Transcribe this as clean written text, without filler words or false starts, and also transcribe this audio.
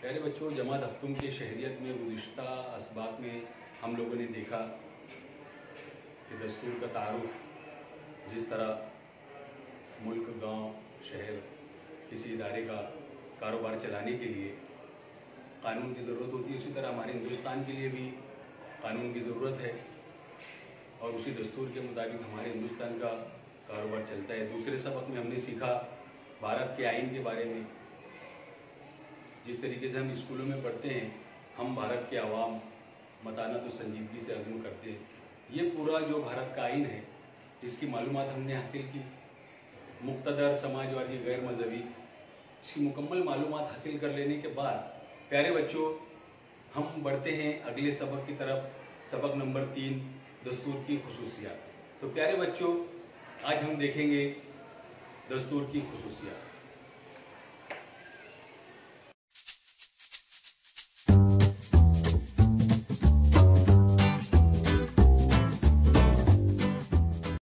प्यारे बच्चों, जमात हफ्तुम के शहरियत में गुज़िश्ता असबाक में हम लोगों ने देखा कि दस्तूर का तारुफ जिस तरह मुल्क, गांव, शहर किसी इदारे का कारोबार चलाने के लिए कानून की ज़रूरत होती है, उसी तरह हमारे हिंदुस्तान के लिए भी कानून की ज़रूरत है और उसी दस्तूर के मुताबिक हमारे हिंदुस्तान का कारोबार चलता है। दूसरे सबक में हमने सीखा भारत के आइन के बारे में। जिस तरीके से हम स्कूलों में पढ़ते हैं, हम भारत के आवाम मताना तो संजीदगी से अज़्म करते हैं। ये पूरा जो भारत का आइन है, इसकी मालूमात हमने हासिल की। मुक़्तदर, समाजवादी, गैर मजहबी, इसकी मुकम्मल मालूमात हासिल कर लेने के बाद प्यारे बच्चों, हम बढ़ते हैं अगले सबक की तरफ। सबक नंबर 3, दस्तूर की खुसूसियात। तो प्यारे बच्चों, आज हम देखेंगे दस्तूर की खुसूसियात।